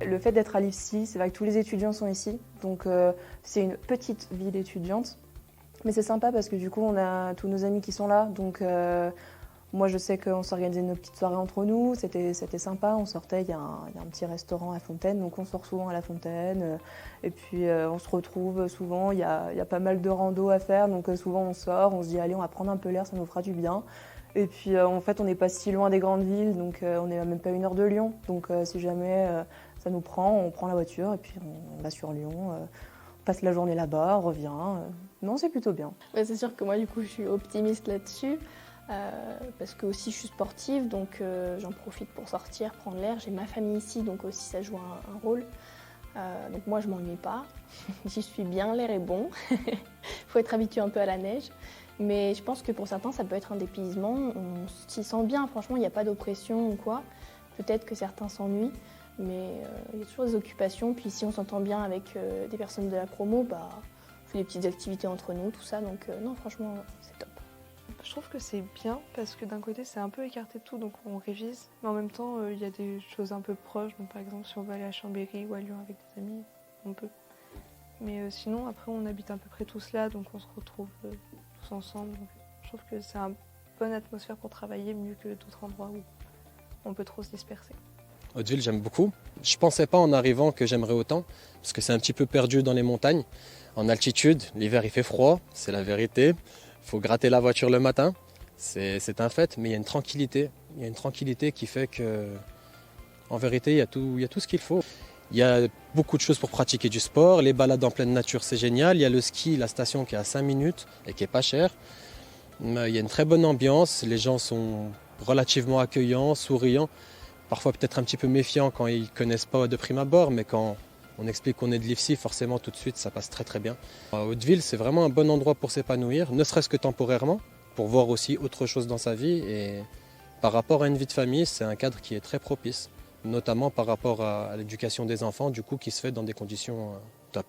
le fait d'être à l'IFSI, c'est vrai que tous les étudiants sont ici, donc c'est une petite ville étudiante. Mais c'est sympa parce que du coup, on a tous nos amis qui sont là, donc moi, je sais qu'on s'organisait nos petites soirées entre nous, c'était sympa. On sortait, il y a un petit restaurant à Fontaine, donc on sort souvent à la Fontaine. Et puis on se retrouve souvent, il y a pas mal de rando à faire, donc souvent on sort, on se dit allez, on va prendre un peu l'air, ça nous fera du bien. Et puis en fait, on n'est pas si loin des grandes villes, donc on n'est même pas 1 heure de Lyon. Donc si jamais ça nous prend, on prend la voiture et puis on va sur Lyon, on passe la journée là-bas, on revient. Non, c'est plutôt bien. Ouais, c'est sûr que moi, du coup, je suis optimiste là-dessus. Parce que aussi je suis sportive, donc j'en profite pour sortir, prendre l'air. J'ai ma famille ici, donc aussi ça joue un rôle. Donc moi je m'ennuie pas, j'y suis bien, l'air est bon. Il faut être habitué un peu à la neige. Mais je pense que pour certains ça peut être un dépaysement, on s'y sent bien, franchement il n'y a pas d'oppression ou quoi. Peut-être que certains s'ennuient, mais il y a toujours des occupations. Puis si on s'entend bien avec des personnes de la promo, bah, on fait des petites activités entre nous, tout ça. Donc non, franchement c'est top. Je trouve que c'est bien parce que d'un côté c'est un peu écarté de tout, donc on révise, mais en même temps il y a des choses un peu proches, donc par exemple si on va aller à Chambéry ou à Lyon avec des amis, on peut. Mais sinon après on habite à peu près tous là, donc on se retrouve tous ensemble. Donc, je trouve que c'est une bonne atmosphère pour travailler, mieux que d'autres endroits où on peut trop se disperser. Hauteville, j'aime beaucoup. Je ne pensais pas en arrivant que j'aimerais autant, parce que c'est un petit peu perdu dans les montagnes. En altitude, l'hiver il fait froid, c'est la vérité. Il faut gratter la voiture le matin, c'est un fait, mais il y a une tranquillité. Il y a une tranquillité qui fait que, en vérité, il y a tout ce qu'il faut. Il y a beaucoup de choses pour pratiquer du sport. Les balades en pleine nature, c'est génial. Il y a le ski, la station qui est à 5 minutes et qui est pas chère. Il y a une très bonne ambiance. Les gens sont relativement accueillants, souriants. Parfois peut-être un petit peu méfiants quand ils ne connaissent pas de prime abord, mais quand on explique qu'on est de l'IFSI, forcément tout de suite ça passe très très bien. Hauteville, c'est vraiment un bon endroit pour s'épanouir, ne serait-ce que temporairement, pour voir aussi autre chose dans sa vie. Et par rapport à une vie de famille, c'est un cadre qui est très propice, notamment par rapport à l'éducation des enfants, du coup qui se fait dans des conditions top.